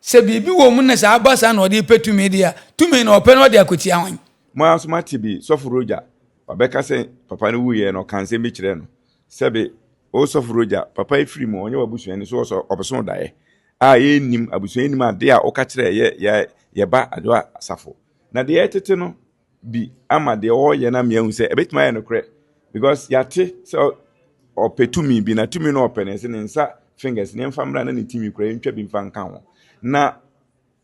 se bibi wo mu na sa abasa na odi petu media tumi na open odi akoti awan mo asoma tibi soforoja babeka se papa ne wuye no kanse bi kire no sebe o soforoja papa ifiri mu onye wabusu ni so obeso dae a ye nim abusu nim ade a oka kire ye ba adwa asafo na de etete no bi ama de o ye na miahu se ebetima ye no kre because yate so opetumi bi na tumi no open se ne nsa fingers ne mfamra na ne timi kra ntwa bi mfa nka ho na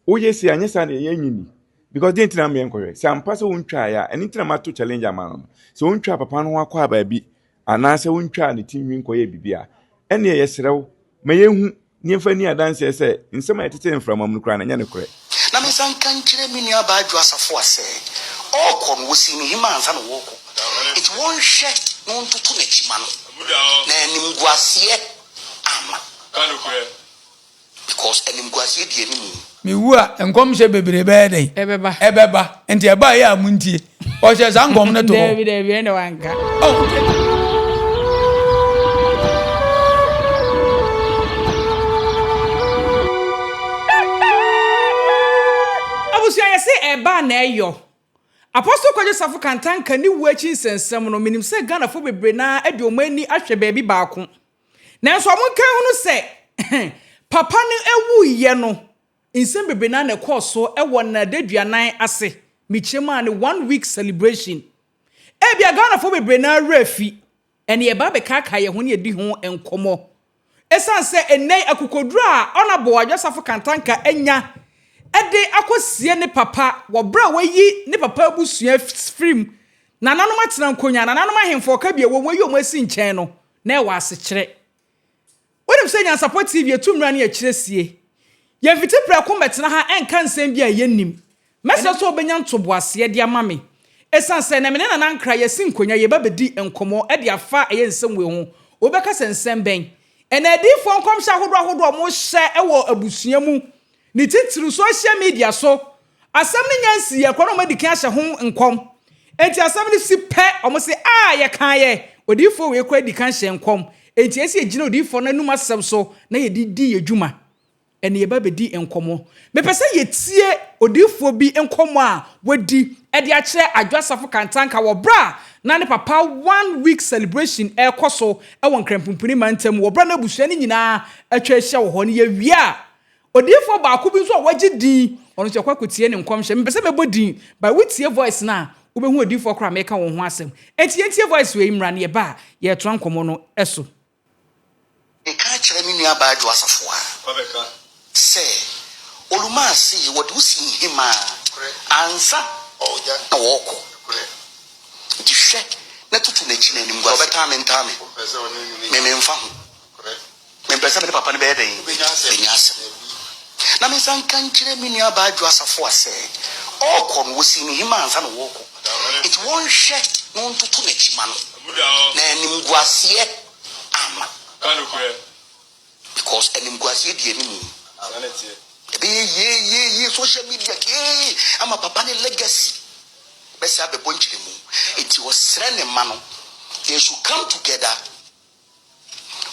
oye si anyesa na ye nyini because they tina me enkoye se ampa se wontwa ya eni tina mato challenge ama se wontwa papa no akwa ba bi ana se wontwa ne timi nkoye bibia ene ye serew me yehu ni mfa ni adanse se nsema etete mframa mu kra na nya ne kore na me san kan kire mi ni aba adwo asafo ase okon wo si ni hima ansa no woko it won hwe no ntutu na chima no na enim guasie ama kanu kure because enim guasie die ni mu mi wu a enkom hye bebre be den ebeba enti eba ya amuntie o hye za ngom ne to David ene wanka abusu ayese eba na eyo Apostle Kwajo Safo Kantanka ni wuachi nsensem no minim se Ghana fo bebre na ade omani ahwe baabi baako nanso amonkan hunu se papa ne ewu ye no insem bebre na ne koso ewo na daduanan ase michema ne 1 week celebration ebia Ghana fo bebre na rafi ene ye ba be kaka ye ho ne di ho enkomo esan se enai akokodura onabo Kwajo Safo Kantanka enya ede akosie ne papa wo bra wayi ne papa abusua film na nanom atena nkonya na nanom ahemfo ka bia wo wayi omasi nchen no na e wa asekire wonim se Nyansapo Tv etumra na ye kiresie ye viti prako betena ha enka nsem bia ye nim mese so obenya ntoboase de amame esan se na mene na Ankrah ye si nkonya ye babedi enkomo e de afa ye nsem we ho obeka sensem ben enadi fo nkom hya hodo mo hye e wo abusua mu ni titiru social media so asem ni nyansi ye kwano madikan hye ho nkom enti asem ni si pe omo se ye kan ye odifo we kwa dikan hye nkom enti esi egina odifo na numa asem so na ye didi yedwuma ene ye babedi enkomo me pese ye tie odifo bi enkomo a wadi e de a kire Kwajo Safo Kantanka wo bra na ne papa 1 week celebration e koso e won krampumpuni mantem wo bra na busua ni nyina atwa hye wo ho ne ye wia odifo baako bi nso waje din ono che kwakotie ne nkomhye mpese mebodi by witie voice na obehu odifo kra meka wo ho asem entie voice we imra ne ba ye tro nkomo no eso e ka kire mi nua ba adwo asafo a obeka se oluma si wo de usi hima ansa oja na woko di hwe na tutu na chi na nim gwa obeta me ntame me mfa ho me pese me papa ne be den benyase na me san kan kire mi nua ba adwo asafo ase okon wo si ni hima ansa na woko it won hwe no ntutu na chima no na enim guasie ama kanu kure because enim guasie die ni mu ye social media ama papa ne legacy besa be bonchire mu it was srene mano they should come together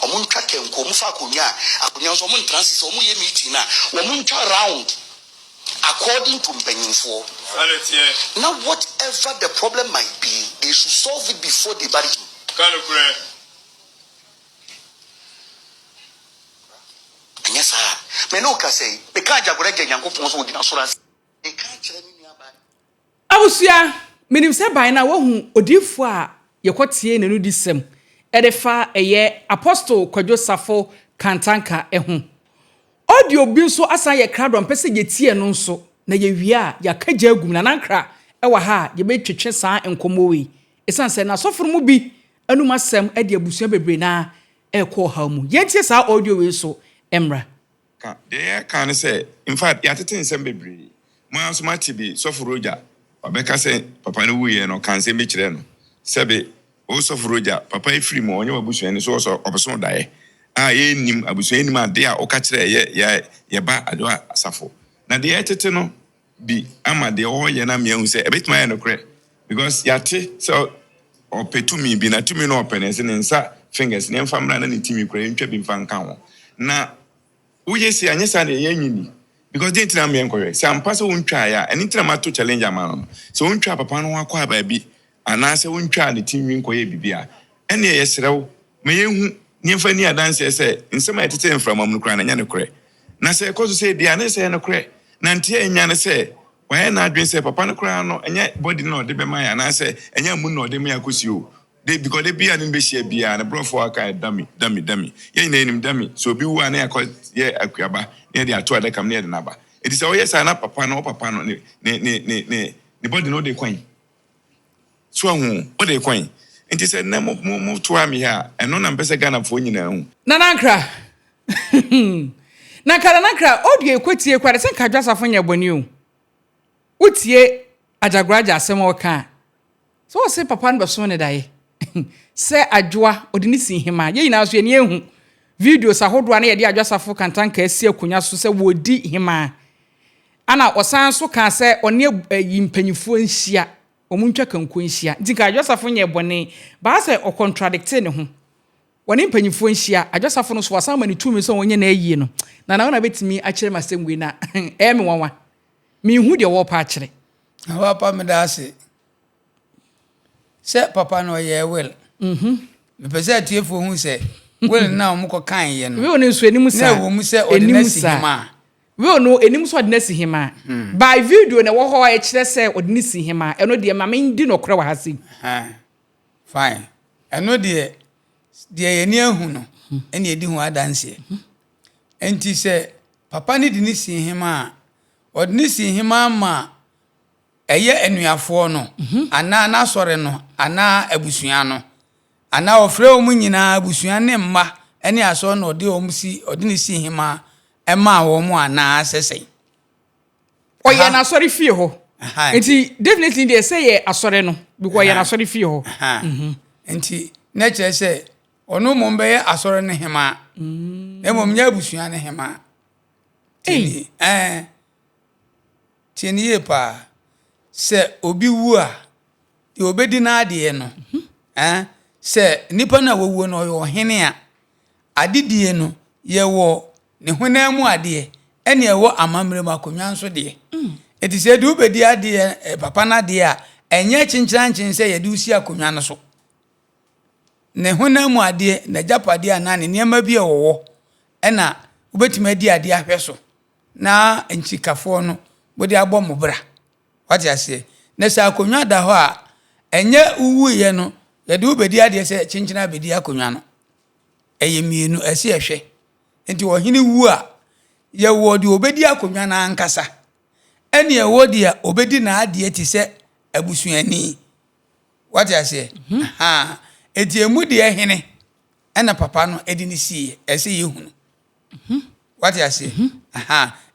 omuntwa kenko mu fa akonya so mun transit omu ye meeting na omuntwa round according to mpenyinfo now whatever the problem might be they should solve it before they bury him yes me no ka say be ka jagore nyankopon so odina sora e ka kire ni aba abusia minim se ban na wahu odifo a yekotie nenu disem edefa eye Apostle Kwajo Safo Kantanka ehu audio bi nso asan ye kradom pese yetie no nso na ye wia ya kagya agum na Ankrah ewa ha ye betwetwe saa enkomo wi esan se na soforo mu bi anum asem ede abusua bebre na ekọ ha mu yentie saa audio we so emra ka de kan say in fact ya tete nsem bebre mo asoma tibi soforoja obeka say papa ne wuye no kanse be kire no sebe o soforoja papa ifiri mu onye abusua ni so obeso dae a ye nim abusua nim ade a oka kire ye ba adwa asafo na de tete no bi ama de o ye na miahu say ebetima ye no kre because yate so opetumi bi na tumi no openese ne nsa fingers ne mfamra na ne timi kra ntwa bi mfa nka ho na uye si anyesa na ye nyini because they tell me incorrect. So I'm passing one try, and it's a to challenge a man. So one trap upon one quiet baby, and I say one try the team in Koya Bibia. And yes, may you near for near dance, say, in some entertainment from Amukran and Yanocre. Na say, cause say, the Anna say, and a cray. Nantia and Yana say, why not drink say, Papa crown, and yet body no, de be my, and I say, and young moon no, de me accuse you. They because they be an imbecile be and a bro for a kind dummy. Ye name him dummy. So be one air cause ye Akraba near the two other come near the number. It is always an up papa no the body no de coin. So what they coin. And he said, no move to me here and none ambassador Ghana for you now. Ankrah. Ankrah, oh dear, quit here quite a second address of your when you. What's ye a jagraja some more car? So I say papa and Basone die. Say adwoa odini si hima ye nyina so ye ehu videos ahodoa na ye de adwasafo kantanka asie akunya so se wodi hima ana osan so ka se one yimpanyifo nhia omuntwa kanko nhia ntika adwasafo nye bone ba se o contradict ne ho woni mpanyifo nhia adwasafo no so wasan mani tumi so wonye na ayi no na betimi a kire masengwe na me wanwa me hu de wo pa kire wa pa me da ase se papa no ye will me pese tiefo hu se will na omko kan ye no we oni so enim sa na wo mu se ordinary hima we ono enim so ordinary hima by video na wo ho e kire se ordinary hima eno de ma me ndi no kore wa hasi fine eno de ye ni ahu no ene edi hu adanse enti se papa ni de ni si hima ordinary hima ma eye enuafo no ana na sore no ana abusua no ana ofre omu nyina abusua ne mma ene aso no de omusi odini si hima ema wo mu ana sesei oye na sore fie ho enti definitely they say ye asore no because ye na sore fie ho enti na kire se ono mo mbe ye asore ne hima emom nya abusua ne hima tieni ye pa se obi wu a de obedi na ade no se nipa na wowu no yo hene a adedie no ye wo ne hona mu ade ene ye wo amamre makonwa nso de eti se de obedi ade papa na de a enye chinchiran se ye de usi akonwa no so ne hona mu ade na japade a na ne niam bi e wo ena obetima di ade ahwe so na enchikafo no bodi agbo mobra what you say na sa akonwa da ho a enye uwu ye no ye de obedi ade se chinchina bedi akonwa no eye mienu ese ehwe enti wo hini wu a ye wo de obedi akonwa na ankasa ene ye wo de a obedi na ade ti se abusuani what you say eti emu de hene ena papa no edi ni si ese ye hunu what you say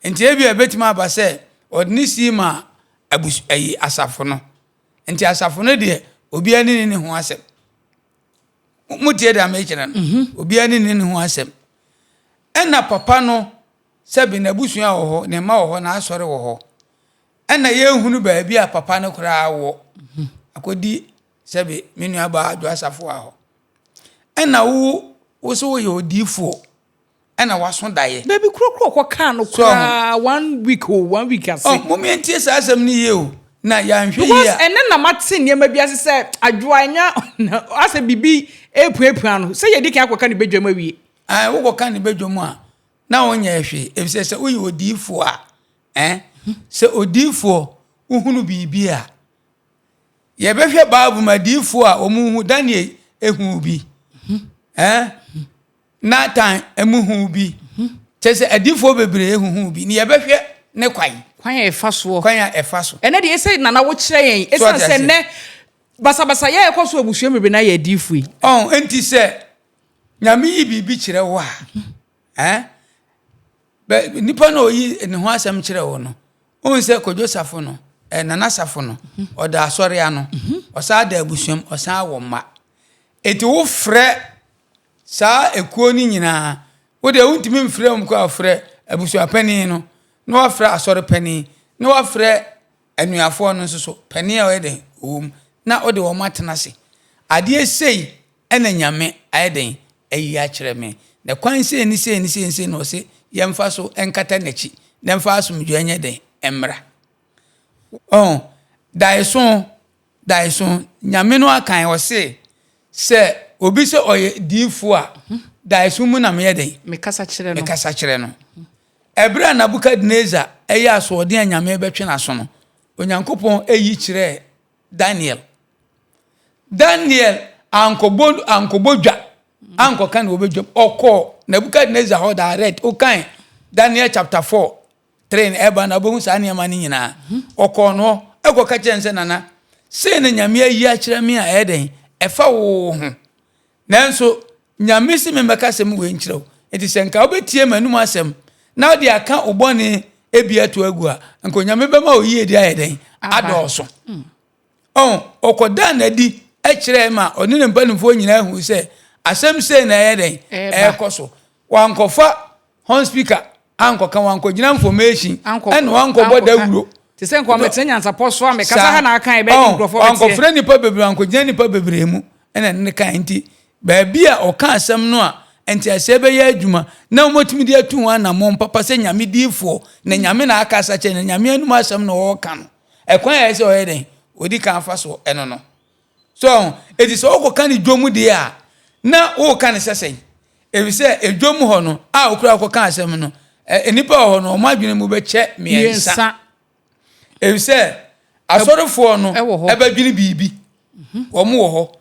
enti ebi ebetima aba se odni si ma asafo no enti asafo no de obi ani ne ho asem mutie da me kire no obi ani ne ho asem ena papa no sebi na busua wo ho ne ma wo ho na asore wo ho ena ye hunu ba bi a papa no kura wo akodi sebi menu aba ado asafo aho ena wo so ye odifo ena waso daye baby krokro kwa kan no kwa 1 week ase moment yes asem ni ye o na ya nhwe because ya ene na mate niam bi ase se adwoanya ase bibi epuepu anu se ye dikan akwa kan bedwam awie wo kan bedwam a na wonya ehwe ebise se uyi odifo a se odifo uhunu bibi a ye behwe baabu madifo a omuhu Daniel ehu bi Nathan emuhu bi chese adifo bebre ehuhu bi ni yebehwe ne kwan efaso ene de ese na wo kire yen ese se ne basa ye ekoso abusuo mebe na ye adifo yi enti se nyame yi bibi kire wo a be nipa no yi ne ho asem kire wo no se kodwosafo no nana safo no oda asore ano osa da abusuam osa wo ma eti wo frɛ sa ekuo ni nyina wo de untimi mfrɛ mko afrɛ abusua pani no na wa frɛ asɔre pani na wa frɛ anuafo no nso pani a oyeden na ode wo matena se ade sei ena nyame ayeden ayi a kyerɛ me na kwan sei ni no se yemfa so enkata nachi na mfa asomdwe anya den emra oh daison nyame no akan wo se obi se oye diifo a daison mu na me den me kasa kire no ebra Nebukadnezar eye asode anyame betwe na so no onyankopon eyi kire Daniel ankobodwa ankoka na obedwam oko Nebukadnezar ho direct okan Daniel chapter 4:3 eba na bohu sa ne mani nyina oko no ekoka chense nana se ne nyame ayi akire me a eden efa wo ho nanso nyame si me meka sem we nkire wo enti senka obetie manum asem na odi aka obone ebia to agu a nko nyame bema oyi edi ayeden adoso okoda na di ekire ma oni ne mpanimfo nyina hu se asem se na ayeden ekoso wankofa hon speaker ankoka wankogina information ene wankobo dawuro ti se nko metenya Nyansapo so a mekasa ha na aka ebe microphone wankofre nipa bebre wankogina nipa bebre mu ene ne kan nti ba bia oka asem no a enti asebe ya adwuma na omotimi di atu wa na mo papa se nyame diifo na nyame na aka sache na nyame anum asem no wo ka no ekwan ya se oyeden odi kan fa so eno no so edi so okoka ni dwomu de a na wo ka ne sesen ebi se edwomu ho no a okura akoka asem no enipa ho no mo adwene mu be che miensa ebi se asorofo no ebadwene bibi wo mo wo ho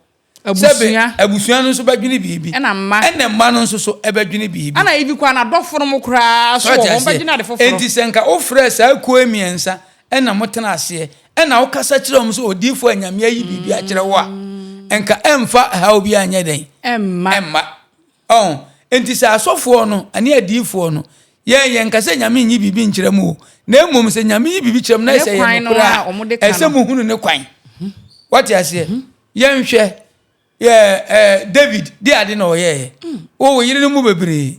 abusuan no so badwene bibi ena mma no so ebadwene bibi ana ibi kwa na doforo mo kura so wo badwene ade foforo enti senka ofre sa ko miensa ena motena ase ena wo kasa kire om so odifo anyame ayi bibi a kire wo a enka emfa ha obi anya den emma enti sa asofo no ane adifo no ye nka se nyame nyi bibi nkire mu na emom se nyame yi bibi kire mu na se ye kura ese mu hunu ne kwan wati ase ye nhwe David di ade na oye wo yire mu bebre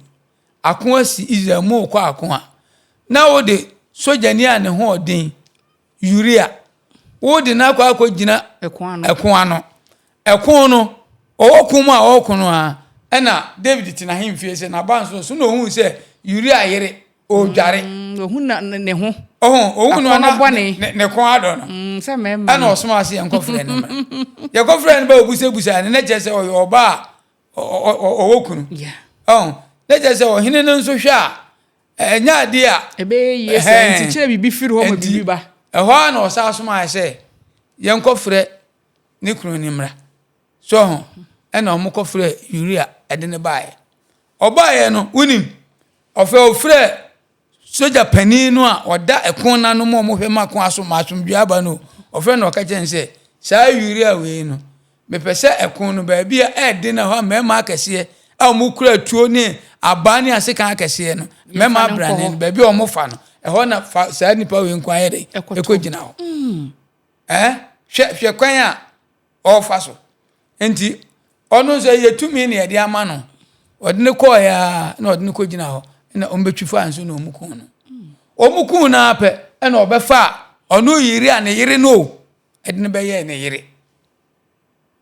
akon asi Israel mu kwa akon na wo de sojani a ne ho odin Uria wo de na kwa akogina ekon no okun mu a okun no a na David tina himfie se na banso so no hu se Uria yere o dware ohun na ne ho ohun no na ne kon ado no se mema ana osoma ase yankofre ne yankofre ne ba obusebusa ne jese oba okunu ne jese ohine no nso hwe a enya ade a ebe yese nti kire bibi firi ho ma bibi ba eho na osa asoma ase yankofre ne kunu ni mra so ena omukofre Uria ede ne baaye obaye no unim ofre soja panin no a oda ekon na no mo hwe makon aso masomdua aba no ofre no ka chense saa Uria we no mepese ekon no ba bia ede na ho mema akese a omukura tuo ni abani ase kan akese no mema brane ba bia omofa no eho na saa nipa we nkwan yede ekogina ho hwe kwan a ofa so enti ono so yetumi ne yede ama no odine ko ya na odine ko gina ho na ombetwifa anso na omukun no omukun na ape na obefa ono yiri a ne yiri no edine be ye ne yiri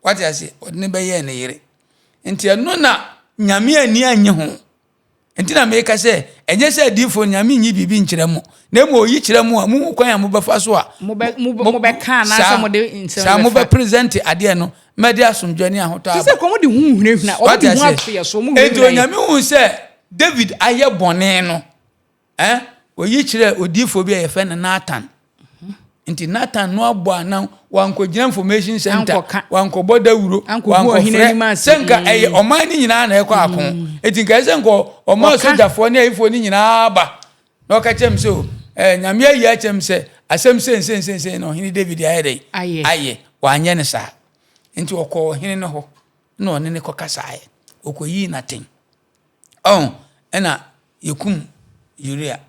wati ase odine be ye ne yiri enti eno na nyame ani anye ho enti na me ka se enye se difo nyame nyi bibi nkire mo na mo yi kire mo a mu kwan a mo befa so a mo be ka na sa mo de insem sa mo be present ade no media asomdwane ahoto aba se ko mo de hunhunahuna o de hu afia so mo enti nyame hu se David aye bone no oyi kire odifo bi ayefe na Nathan enti Nathan no abo anan wankogina information center wankobo dawuro wankofre senka eye oman ni nyina na ekọ akon enti nka senko oman sojafo ni ayifo ni nyina aba na okachem so nyame ayi achem se asem sen no hini David aye aye wanye ne sa enti okọ hini no ho na one ne kokasa aye okoyi natin ena yekum Uria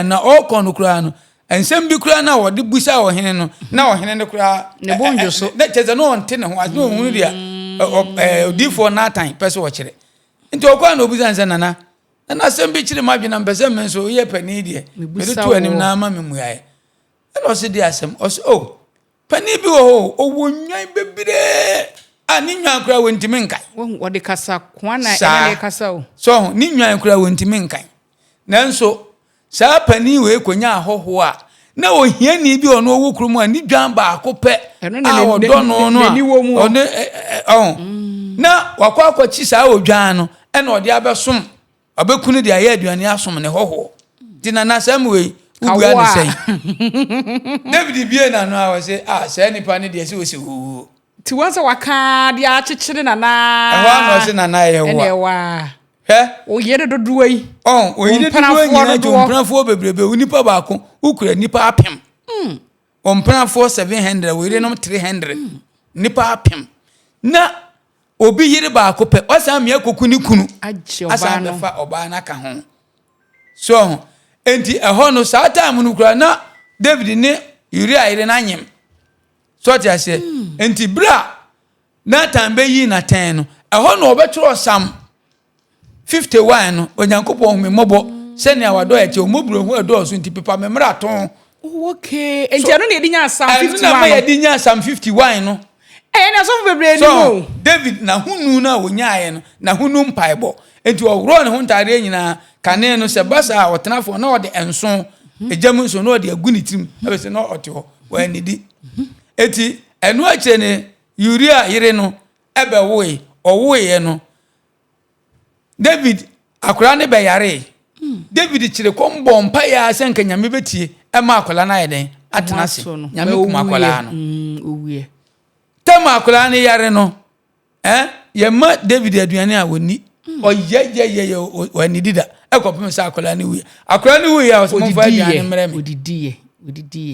na okonu kura no ensem bi kura na wode busa ohene no na ohene ne kura ne bonjo so na cheze no onte ne ho azu ohunu dia odifo Nathan pese wo kire nti okwa na obusa nse nana na sem bi kire madwena mpese men so ye pani die me do tu anim na ama me muaye ena o se di asem o se pani bi wo owo nwan bebire ani nwan kura wontimi nkan wode kasa kwa na ene kasa o so ni nwan kura wontimi nkan nanso saa pani we konya ahoho a na ohiani bi ono owo kurum a ni dwan ba akopɛ a odo no no a na wakɔ akɔchi saa odwan no ɛna ɔde abɛsom abɛkunu de ayɛ aduane asom ne hoho dina na sam we ubua ne sɛn David bie na no a wɔ se saa nipa ne de se osi wo ti won se waka de a kyekyere na na ɛhɔ na ɔse na na yɛ wa o yere dodo yi o yere dodo nyina jomprafo bebrebe unipa baako ukura nipa apem omprafo 700 we yere nom 300 nipa apem na obi yere baako pɛ ɔsan me akoku ni kunu asa befa oba na ka ho so enti ɛhɔ no saa time no kura na David ne Uria yere na nyem so ti ase enti bra na tambe yi na 10 no ɛhɔ no obɛtro Sam 51 no onyankopɔn me mobo se ne awado eche omoburo hu edo so nti pepa memra ton okay enti anu ne edinya Sam 51 na ma edinya Sam 51 no na so bebre ni mo David na hunu na wonyaaye no na hunu mpaebo enti owro ne ho ntare nyina kane no se basa a otenafo na ode enso ejam nso na ode agu ni tim abese na ote ho wa nidi eti enu ache ne Uria yire no ebe woe owoe no David akora ne be yare David kire kombo mpa ya senka nyame betie ema akola na yeden atena se nyame kuma akola no owie tema akola ne yare no yema David aduane a woni oyeyeye wani dida ekopem se akola ne wi akola ne wi ya so mfa aduane mreme odidie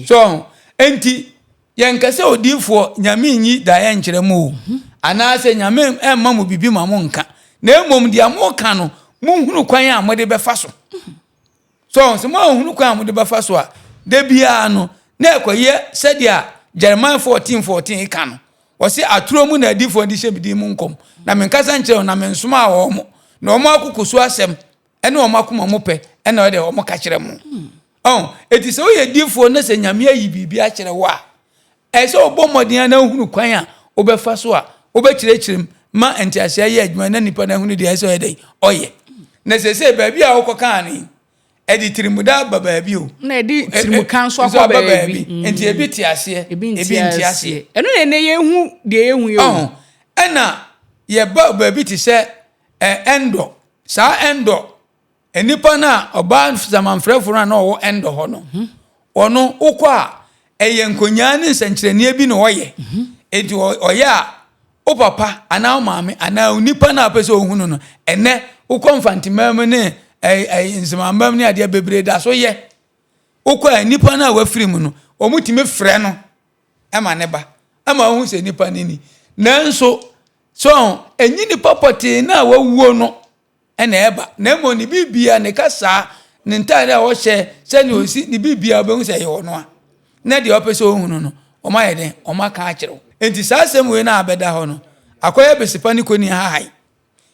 so enti yenkase odifo nyame nyi da ye nkyere mu ana se nyame emma mu bibi ma mo nka na emom dia mo ka no munhunu kwan a mode befa so so mo hunu kwan a mode befa so a de bia no na ekoye sadia Jeremiah 14:14 ka no wo se aturo mu na adifo di hyebidi mu nkom na menkasa nkyere na mensoma a wo mo na wo mo akokoso asem ene wo makoma mo pe ene wo de wo mo ka kyere mu eti se wo ye difo na se nyame ayi bibi a kyere wo a ese obomodin na hunu kwan a obefa so a obekyerechirem ma entiasia ye adwuma na nipa na hunu de ese oyedai oye na se baabi a wokoka ani edi tirimuda baabi o na edi tirimukan so akwa baabi enti ebi tiase ebi ntiase eno ne ye hu de ye hu yo ena ye baabi ti se endo sa endo enipa na oba zamanfrefo na owo endo ho no ono ukwa eye nkonya ne nsankyerene bi na oye enti oye a o papa ana o maame ana unipa na apese ohunu no ene ukomfantimam ne nzimambam ne ade bebre da so ye ukwa nipa na wafiri mu no omutime frɛ no ema ne ba ama hu se nipa nini nanso so enyi nipa pɔte na wawuo no ena eba na mo ni bibia ne kasa ne ntare a wo hye se ne osi ni bibia obehu se ye ono a na de opese ohunu no o ma yeden o ma ka akyerew enti saasem we na abeda ho no akoya besipa ni koni hahai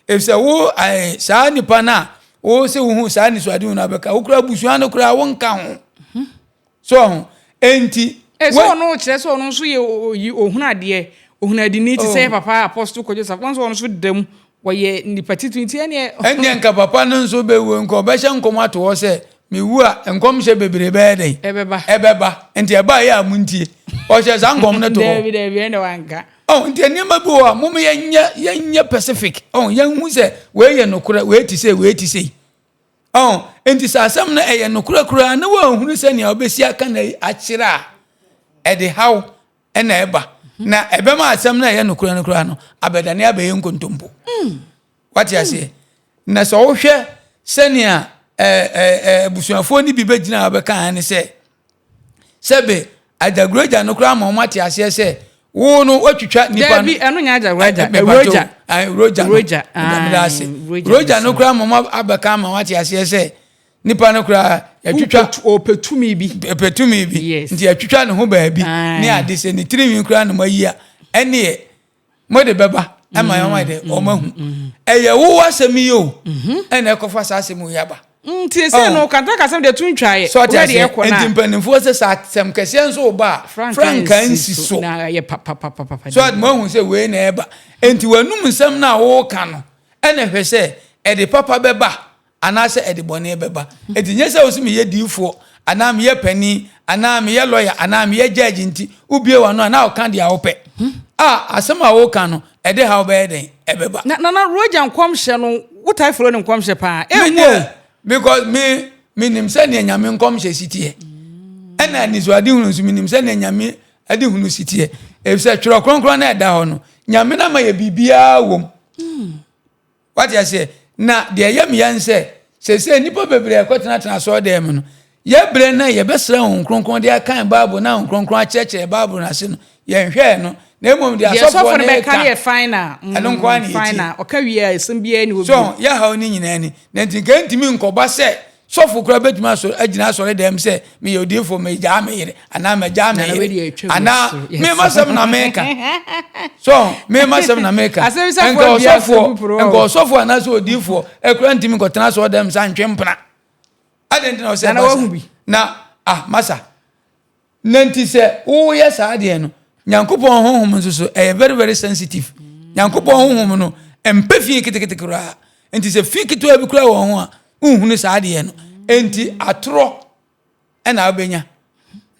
efse wo saa nipa na wo se wo hu saa ni so ade no abeka wo kura busuan no kura wo nka ho so enti so no kire so no so ye ohunu ade ohunu ade ni ti say papa apostle ko Joseph won so no so dem wo ye nipa titunti ene nka papa no so be wo nko be hye nkom ato wo se mewu a enkom hye bebre be den ebeba enti eba ya amuntie o hye za nkom no to David ene wanka nti enema bi wo mum yenye Pacific yenhu se we ye nokura we ti se enti sasam na eye nokura kura na wo hunu se ne obesi aka na akyira ede haw ena eba na ebema asam na eye nokura no abedane abaye nkontompo wati ase na so wo hwe se ne busuafo ni bi begina abeka an se sebe adagroja nokura ma mati ase se wo no watwitwa nipa no eno nya ajagraja roja no kura mama abaka ma wati ase se nipa no kura yatwitwa opetumi bi nti yatwitwa ne ho baabi ne ade se ni tirimi kura no mayia ene mode beba ama yoma de o mahu eye wo wasemi yo ene ekofa sasemu yaba nti se no kanta kasem de tuntwaye we de ekona nti mpanimfo se satem kese nso ba franka nsi so na ye papa so ad mahu se we na eba enti wanum nsem na wo ka no ene hwese e de papa beba anase edibone beba enti nyese osu me ye difo ana me ye pani ana me ye lawyer ana me ye judge nti ubie wano ana o kan dia wo pe asema wo kan no ede ha obe den ebeba na roja nkomhye no wotai fro ne nkomhye pa enwo because me nim se ne nyame nkomhye sitie ena nizuade hunu nsu me nim se ne nyame ade hunu sitie efse tworo kronkron na eda ho no nyame na ma ye bibia wom what you say na de yam yanse se nipa bebre ekotena so dem no ye bre na ye besra hon kronkron de akan bible na hon kronkron a cheche bible na se no ye nhwe no na emom de asofo na be carry final final okawie esembia ni obi so ya ha oni nyina ni na ntinka ntimi nkoba se sofo kura betuma so agina asore dem se me yodifo me ja me yire ana me ja me yire ana me masam na meka so me masam na meka enko sofo ana so odifo ekura ntimi nkotena so dem sa ntwempna adenti na se na wahu bi na masa nanti se wo ye sa ade no nyankopon honhom nso very very sensitive nyankopon honhom no empefi kitikiti kura enti se fi kitu abi kura wo ho a unhunu sa ade no enti atro na obenya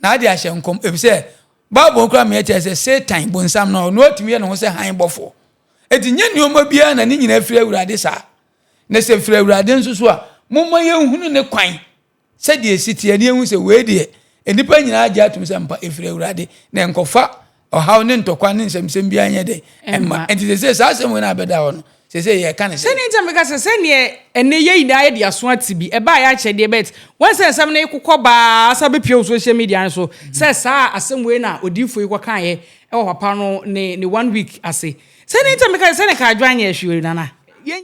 na ade ahye nkom ebise bible kura me eche se satan bonsam no no atimi ye no se han bofo enti nya nioma bia na ni nyina afiri awurade sa na se firi awurade nso so a momma ye nhunu ne kwan se de esitie ne ehu se we de enipa nyina agya atum se mpa efiri awurade na enkofa ohaw ne ntokwa ne nsɛmsɛm bia nyɛ de emma enti se sa asɛm we na abɛda ho no se ye ka ne se ni ntameka se ne ene ye ina ye de aso atibi e ba ya kyɛ de bet wan se nsɛm ne kokɔ ba sa be pie social media so se sa asɛm we na odifo yi kɔkan ye e wo papa no ne 1 week ase se ni ntameka se ne ka adwan ye hwe nana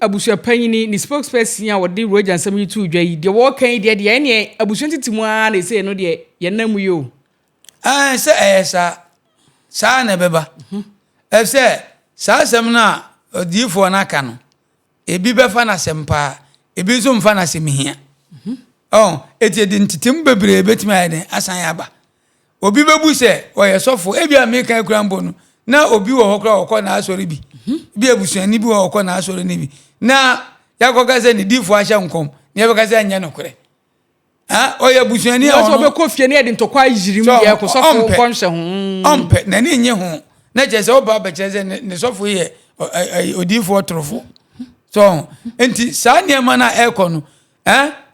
abusua panyini ni spokesperson a wode roja nsɛm yi tu dwa yi de wo kan de ene abusua titimu a na se no de ye nam yo se sa na beba efse sa asɛm na odifo na aka no ebi befa na sempa ebi nso mfa na semhia eti de ntitim bebre betimi ayden asan aba obi bebu se oye sofo ebi ameka kurambo no na obi wo hokra okọ na asori bi bi abusuani bi wo okọ na asori ni bi na yakoga se ni difo ahye nkom ne yebeka se anya nokure oye abusuani a ono so be kofie ne de ntokwa yirim ye ko sofo konhye ho ompe na ni nye ho na jese oba be jese ne sofo ye odifo trofo so enti sa niema na eko no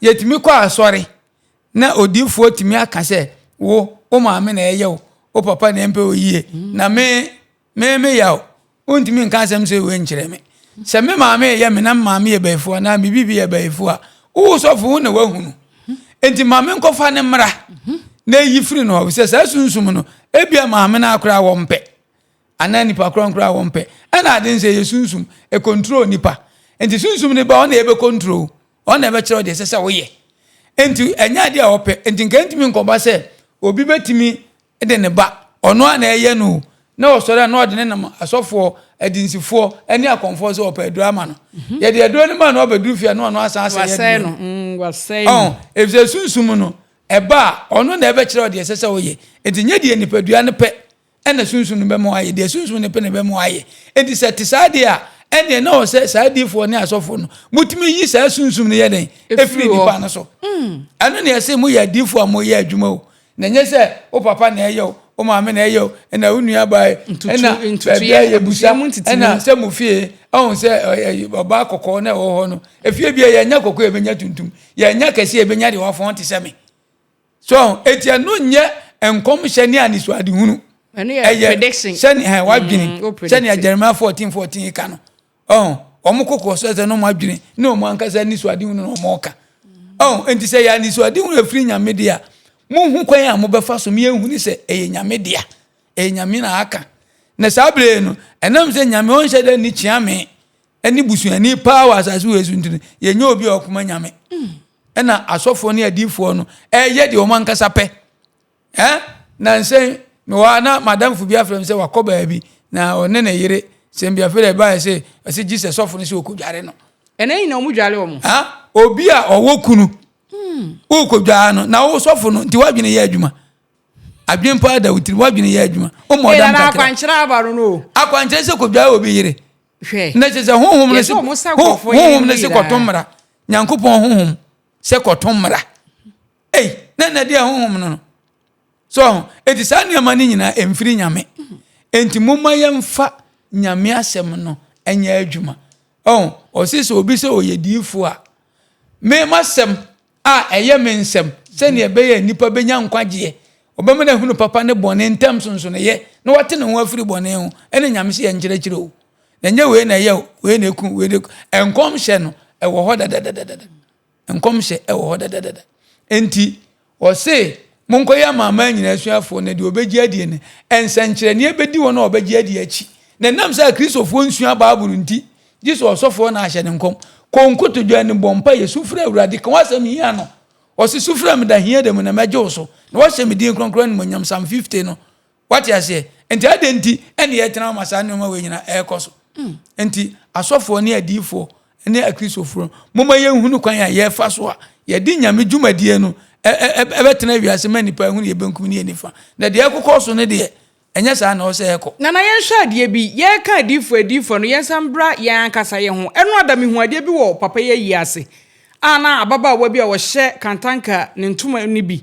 yetimi kwa asori na odifo timi aka se wo o maame na eye o papa na empe oyie na me yawo ontimi nka asem se we nkyere me se me maame ye me na maame ye baifo na me bibi ye baifo a wo sofo na wahunu enti maame nkofa ne mra na yifiri no se sa sunsum no ebia maame na akora wo mpe ana nipa kronkra wo mpe ana ade nse ye sunsum e control nipa enti sunsum ne ba ona ebe control ona ebe kire de se wo ye enti enya de a wo pe enti nkantimi nkoba se obi betimi de ne ba ono ana eye no na osore na ode ne nam asofo adinsifo eni akonfo se opa drama no ye de adro ne ma no obedru fia no ono asan ase ye no wasai if se sunsum no eba ono na ebe kire de se wo ye enti nya de nipadua ne pe ena sunsun no be mo aye de sunsun ne pe ne be mo aye enti se tisade a ene na o se sadifo ne asofo no mutimi yi sa sunsun ne ye den efiri nipa no so anu ne se mo ya difo a mo ye adwuma o na nye se o papa na eye o maame na eye na unua bai na bebe ye busa na se mo fie on se baba kokko na wo ho no efie bia ye nya kokko e benya tuntum ye nya kase e benya de wo fon te se me so etia no nye enkom hye ne aniso ade hunu prediction sani wadwini sani Jeremiah 14:14 ka no omo kokko so ze no mo adwini na omo ankasa ni so ade hunu no mo ka enti se ya ni so ade hunu afiri nyame dia mo hu kwan a mo befa so me ehuni se eye nyame dia nyame na aka na sabre no enam se nyame on hyeda ni chiame eni busuani power asase we suntini ye nya obi okuma nyame na asofo ne adifo no ye de omo ankasa pe na nse me wa na madam fu bia frem se wakoba bi na one na yire se bia fere ba se Jesus sofo ne se okudware no ene ina omu dware omo obi a owokunu okudware no na wo sofo no nti wadwene ye adwuma adwen pa da wutiri wadwene ye adwuma o mo dam kakra akwankyera abaro no akwankyera se okudware obi yire hwe na se honhom ne se honhom ne se kotomra nyankopɔn honhom sɛ kɔtomra na dia honhom no so eti saa nneɛma no nyinaa emfiri nyame enti momma yɛmfa nyame asɛm no ɛnyɛ adwuma ɔsi sɛ obi sɛ oyɛ diifo a me masɛm a ɛyɛ me nsɛm sɛ ne ɛbɛyɛ nipa benya nkwagyeɛ obɛma na hunu papa ne bɔne ntam sonso ne yɛ na wate ne ho afiri bɔne ho ɛne nyame sɛ yɛ nkyerɛkyerɛ o na nyɛ wei na ɛyɛ wei na eku wei na eku ɛnkɔm hyɛ no ɛwɔ hɔ dadadadada nkɔm hyɛ ɛwɔ hɔ dadadada enti ɔse monkɔyɛ amaama nyina asuafoɔ na deɛ obɛgye adie ne ɛnsɛnkyerɛnneɛ bɛdi wɔ na ɔbɛgye adie akyi na nam sɛ kristofoɔ nsua baabulu nti gye sɛ ɔsɔfoɔ na ahyɛ ne nkɔm kɔnkoto dwa ne bɔmpa yɛ sufrɛ awurade ka wasɛm hia no ɔse sufrɛ me da hia da mu na mɛgye wo so na wahyɛ me din kronkron ne monyam Psalm 50 no wate aseɛ enti ade nti ɛne yɛtena ma saa nneɛma wɔ nyina ɛkɔ so enti asɔfoɔ ne adiifoɔ ne akristofoɔ momma yɛnhunu kwan a yɛfa so a yɛde nyame dwumadie no ɛbɛtena wiase ma nipa hu ne yɛbɛnkum ne yɛnifa na deɛ ɛkokɔ so ne deɛ ɛnyɛ saa na ɔsɛ ɛkɔ na yɛnhwɛ adeɛ bi yɛka adiifo no yɛnsambra yɛn ankasa yɛn ho ɛno adame hu adeɛ bi wɔ papa yɛ yi ase ana ababaawa bi a wɔhyɛ kantanka ne ntoma no bi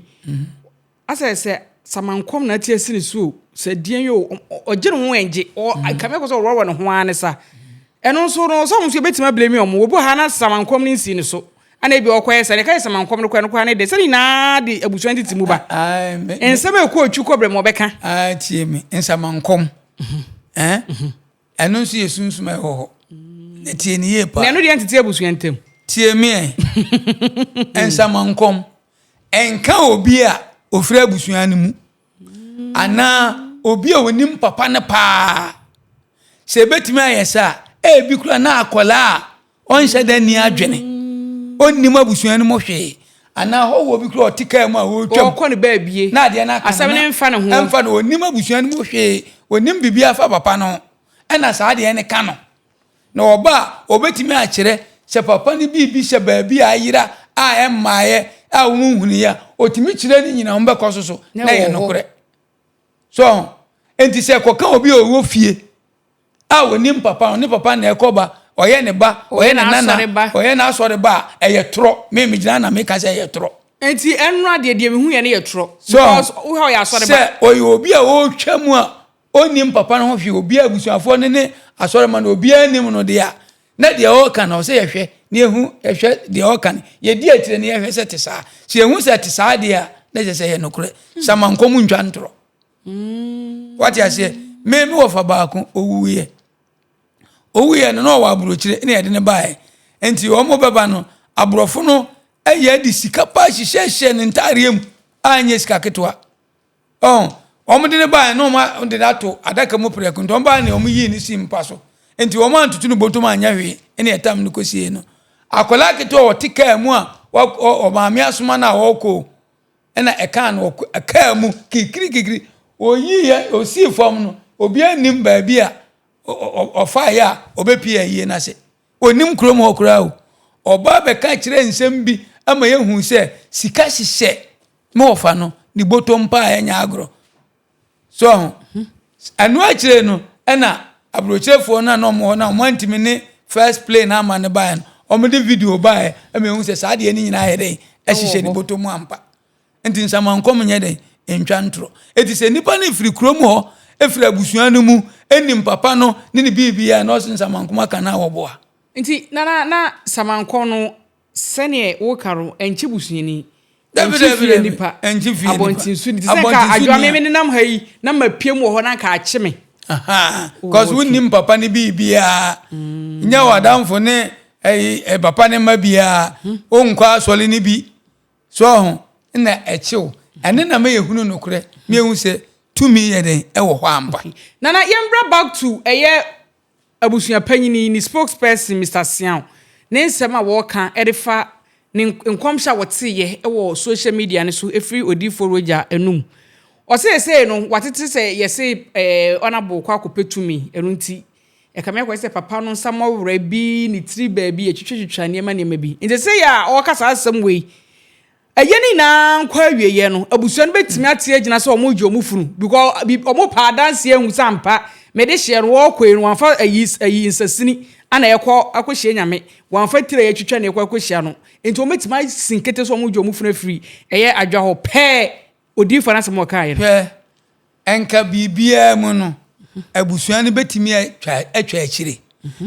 asɛ sɛ samankom na tie sini so sɛ dien yo ɔgye ne ho ɛngye kame kɔ sɛ ɔwɔwɔ ne ho ane sa ɛno nso no sɛ ɔmo so yɛbɛtumi blame ɔmo wɔbu ha na samankom ne nsi ne so ana bi ɔkɔyɛ sɛ ne ka samankom no kɔ no kɔ ne de sɛ ni na de abusua ntiti mu ba ensɛm ekɔ otwu kɔbrɛ mo bɛka tie me nsamankom ɛno nso yɛ sunsum ɛwɔ hɔ na tie ne yie pa na ɛno de ntiti abusua ntem tie me nsamankom enka obi a ofiri abusua no mu ana obi a onim papa ne pa sɛ betimi ayɛ sa ebi kura na akola a ɔnhyɛ da ni adwene onnim abusua no mo hwee ana ho wo bi kura otika mu a wo twam ɔkɔ ne baabie na ade na asɛm ne mfa ne ho ɛmfa no onnim abusua no mo hwee onnim bibia fa papa no ɛna saa de ne ka no na ɔba obetimi akyerɛ sɛ papa ne bibi hyɛ baabi a ayira a ɛmmaayɛ a wo nhunu ya otimi kyerɛ ne nyina ho bɛkɔ so na yɛ nokorɛ so enti sɛ kɔka obi a ɔwɔ fie a wonim papa ne papa na ɛkɔba ɔyɛ ne ba ɔyɛ ne nana ɔyɛ na asɔre ba ɛyɛ toro me gyina na me ka sɛ ɛyɛ toro enti ɛnura deɛ mehu yɛ ne yɛ toro because wo ɔyɛ asɔre ba sɛ ɔyɛ obi a ɔtwa mu a onim papa no ho hwe obi a abusuafoɔ ne asɔre ma no obi a nim no deɛ na deɛ ɔka na ɔsɛ yɛhwɛ ne ehu yɛhwɛ deɛ ɔka ne yɛdi atire ne yɛhwɛ sɛ te saa sɛ ehu sɛ te saa deɛ a na sɛ yɛ nokorɛ samankom ntwa ntoro wate aseɛ me wɔ fa baako owuye no ɔwɔ aburokyire ne yɛde ne bae enti ɔmo bɛba no aborɔfo no ɛyɛ de sika pa hyehyɛ ne ntareɛ mu anyɛ sika ketewa ɔmo de ne bae no ɔmo de ato adaka mu prɛko nti ɔmo bae ne ɔmo yi ne si mpa so enti ɔmo antutu no botom anya hwee ne yɛtam no kɔsie no akɔla ketewa ɔte kaa mu a ɔmaame asoma no a wɔkɔ ɛna ɛka no kaa mu kikiri oyiye osii fam no obi anim baabi a ɔfaeɛ a ɔbɛpie ayie no ase ɔnim kurom hɔ koraa o ɔbaa bɛka kyerɛ nsɛm bi ama yɛhu sɛ sika hyehyɛ me wɔfa no ne bɔtɔ mpa a ɛnyɛ agorɔ so ɛno akyerɛ no ɛna aburokyerɛfoɔ no a na ɔmo hɔ na ɔmo antimi ne first play na ama ne baeɛ no ɔmo de video baeɛ ama yɛhu sɛ saa deɛ ne nyinaa yɛ dɛn ɛhyehyɛ ne bɔtɔ mu ampa nti nsamankom nyɛ dɛn ntwa ntoro eti sɛ nipa no firi kurom hɔ efiri abusua no mu enim papa no ne bibia na ɔsen samankom aka na wɔboa nti na samankom no sɛne wo karo enchi busuani dabi nipa enchi fie abontin su nti sɛ ka adwa me ne nam ha yi na mapiem wɔ hɔ na ka akye me cause we nim papa ne bibia nya wadamfo ne papa ne mabia onkwa asɔle ne bi so ho na ɛkyew ɛne na me yehunu nokorɛ me ehu sɛ tumi yɛ den ɛwɔ hɔ ampa nana yɛmbra back to ɛyɛ abusua panyini ni spokesperson Mr. Siao ne nsɛm a wɔka ɛrefa ne nkɔmhyɛ a wɔteyɛ ɛwɔ social media ne so efiri odifo roja enum ɔsɛ no watete sɛ yɛsɛ honorable kwa kopetumi ɛno nti ɛkame akɔ sɛ papa no nsɛmɔwrɛ bi ne tiri baabi atwitwitwa nneɛma bi nti sɛ ya ɔka saa asɛm wei ɛyɛ ni na nkwa awieyɛ no abusua no betimi ate agina sɛ ɔmo gye ɔmo funu because ɔmo pa danse ehu sampa me de hye no wɔkɔ no amfa ayi nsasini ana yɛkɔ akɔhyia nyame wɔamfa tire yɛtwitwa na yɛkɔ akɔhyia no enti wɔmɛtumi sinkete so ɔmo gye ɔmo funa firi ɛyɛ adwa hɔ pɛɛ odifo na sɛm wɔka yɛ hwɛ enka bibia mu no abusua no betimi atwa akyire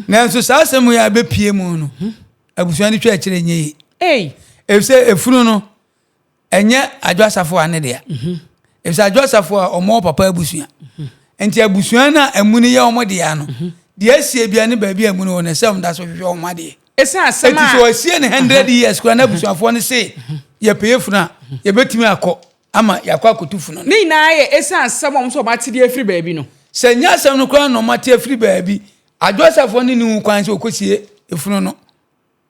nanso saa asɛm yɛ abepie mu no abusua no twa akyire nye efse efunu no enye adwasafo ane dia efse adwasafo a ɔmo papa abusua enti abusua na amuni yɛ ɔmo dia no dia sie bia ne baabi amuni wɔ ne sɛm da so hwehwɛ ɔmo ade esa asɛm enti so asie ne 100 years kura na abusuafo ne se yɛ peye funu a yɛ betimi akɔ ama yakwa kotufu no ni na ye esa asem om so ma tidi afiri baabi no se nya asem no kra no ma ti afiri baabi adwasafo ni hu kwan se okosie efunu no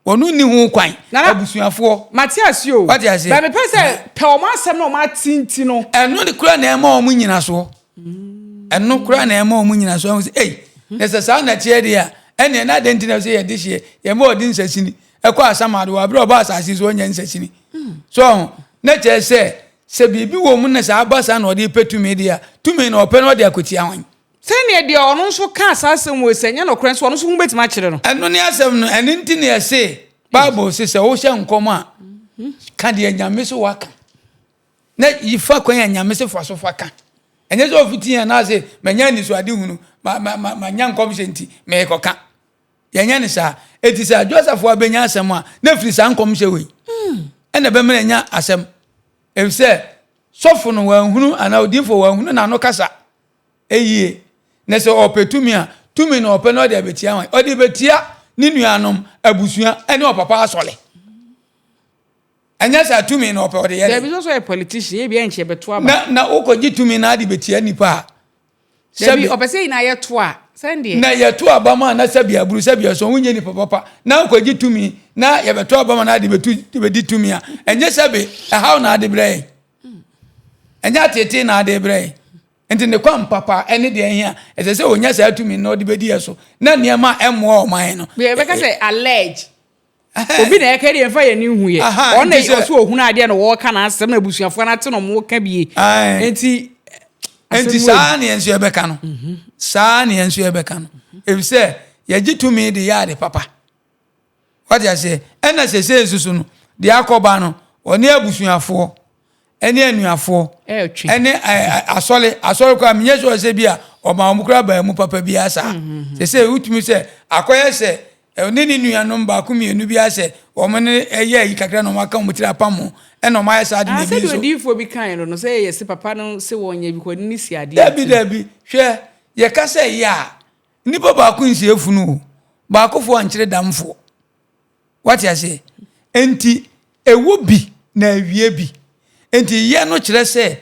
wonu ni hu kwan abusuafo Matias yo ba me pese pe o ma asem no ma tinti no eno de kra na ema o mu nyina so eno kra na ema o mu nyina so say nese sa na tie dia ene na de ntina se ye de hie ye ma odi nsasini ekọ asamado wa bre oba asasi so nya nsasini so na che se bibi wo mu na sa abasa na odi petumi dia tumi na ope na odi akotia hwan se ne dia ono so ka asasem wo se nya no kren so ono so hu betima kire no eno ne asem no ene nti na se bible se wo hye nkom a ka de nyame so waka na yifa kwan ya nyame se faso faka enye so ofiti na se manya ni so ade hunu ma nya nkom hye nti me koka yanya ni sa etisa Joseph abenya asem a na firi sa nkom hye we ene be me nya asem efse sofo no wanhunu ana odifo wanhunu na no kasa eyie na se opetumi a tumi na ope no de betia hwan odi betia ni nuanom abusua ene opapa asole anya sa tumi na ope odi ye there be so a politician e bia nche beto aba na ukoji tumi na adi betia nipa sebi opese na ye to a sende na ye to aba ma na sebi aburu sebi so wunye ni papa na ukoji tumi na ye beto aba ma na adi betu bedi tumi a enye sebi how na adi bre enya tete na adi bre enti ne kwam papa ene de hia ese se onya sa tumi na odi bedi eso na niema emo o man no be be ka say allege obi na ekari emfa ye ni hu ye ona ye so ohunu ade na wo ka na asem na busuafo na te no mo ka bie enti saa ne enso ebeka no saa ne enso ebeka no efise ye gitumi de ya de papa what you say ena se ensusu no de akoba no oni abusuafo ene anuafo ene asole kwa menye so se bia o ma omukra ba mu papa bia sa se utumi se akoye se oni ni nuanom ba kumienu bia se o mo ne eye yi kakra no maka mutira pamo ene o ma ya sa de ne bi so odifo bi kan no se ye se papa no se wonya bi ko ni si ade dabi hwe ye ka se ya nipa ba ku nsi efunu ba akofo ankire damfo what you say enti ewo bi na awie bi enti ye no kire se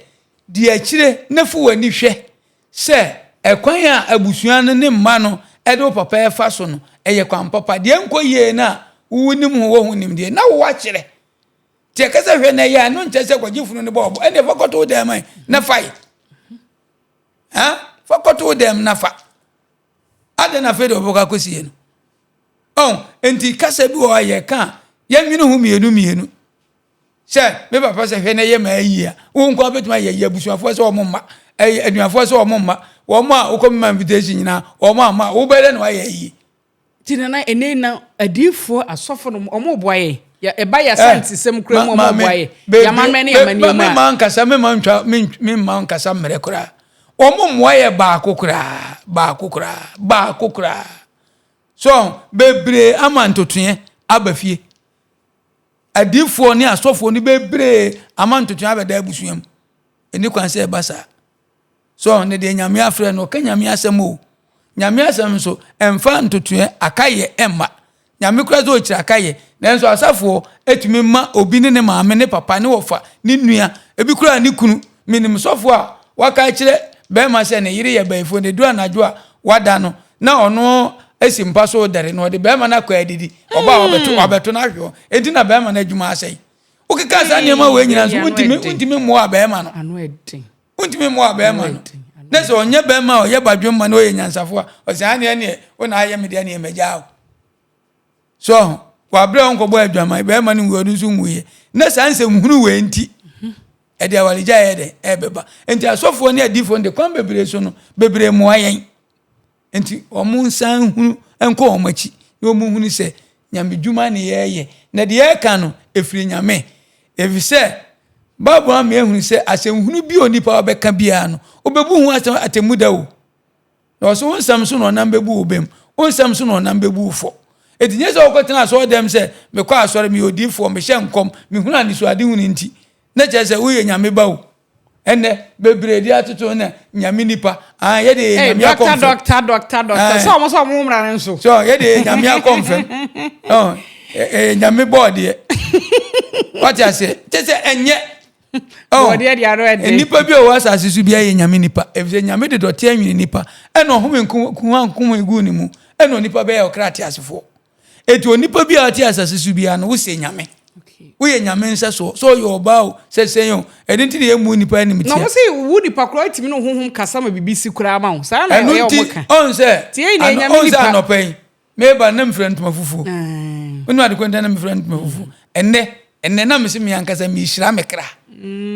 di akire nafu wani hwe se ekwan a abusua no ne mma no edo papa e fa so no eye kwan papa de enkoye na wunim ho hunim de na wo akire tie kasa hwe na ya no nche se kwagifunu ne bobo ene fakoto dem na fai fakoto dem na fa ade na fe de oboka kosie no enti kasa bi wo ye ka ye nwene hu mienu se me papa se hwe na ye ma yi a wo nko betuma ye abusuafo se o mo ma anuafo se o mo ma wo ma ukomma invitation nyina wo ma wo bele no aye yi tinana ene na adifo asofo no omo boaye ya eba ya santi sem kra mo boaye ya manme ne ya mani ma me man kasa me man twa me man kasa mere kra omo moaye ba kokra so bebre amantotue abafie adifo ni asofo ni bebre amantotue abeda abusuam eni kwanse ebasa so ne de nyame afre no ka nyame asem o nyame asem so emfa ntotue akaye emma nyame kura zo kira akaye nanso asafo etumi ma obi ne maame ne papa ne wofa ne nua ebi kura ne kunu minim sofo a waka kire be ma se ne yire ye baifo ne du anajo a wada no na ono esimpa so dare no de be ma na kwa adidi oba obeto na hwo enti na be ma na adwuma asai ukika sa ne ma we nyina so untimi mo a be ma no ano edin untimi mo a be ma no neso onye be ma o ye badwuma na oye nyansafo a o se ane ne o na aye mede ne meja so kwa bre onko bo adwuma be ma ne ngodu so muye na sanse mhunu we enti ede awalija ye de ebeba enti asofo ne adifo de kwan bebre so no bebre mo ayen enti omun san hunu enko omachi no mu hunu se nyame dwuma ne ye na de ye ka no efiri nyame efi se Bible am ehunu se asɛmhunu bi onipa obɛka bia no obebu hu asɛm atemuda o na so nsam so no nam bebu obem onsam so no nam bebu fo etinye se okotena so dem se me kwa asɔre me odifo me hye nkom me hunu ani so ade hunu nti na kyerɛ sɛ woyɛ nyame ba o ene bebredi atoto na nyame nipa ye de nyame akom doctor so mo mra nso so ye de nyame akom fam nyame board ye what you say tese enye body dey aro ede nipa bi o asase su bia ye nyame nipa efise nyame de dote anwini nipa eno home nkum egu ni mu eno nipa be ye okrati asefo eti onipa bi a ati asase su bia no wo se nyame we nyame nsa so yo ba o se yo edinti de emu nipa anim tia no say wo nipa kro atimi no honhom kasa ma bibisi kura ma wo sa na ye omoka on se tie na nyame nipa no pen me ba na mfrent mafufu onu ade kwenda na mfrent mafufu enne na mesi me ankasa me hira me kra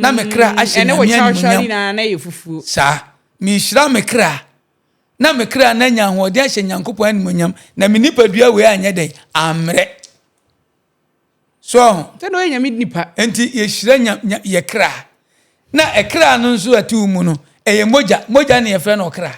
na me kra ahye na nyame na ye fufu sa me hira me kra na me kra na nya hode ahye nyankopon animonyam na me nipa dua we anye den amre so te no nyame nipa enti ye hira ye kra na ekra no nso atu mu no eye moja na ye frɛ no kra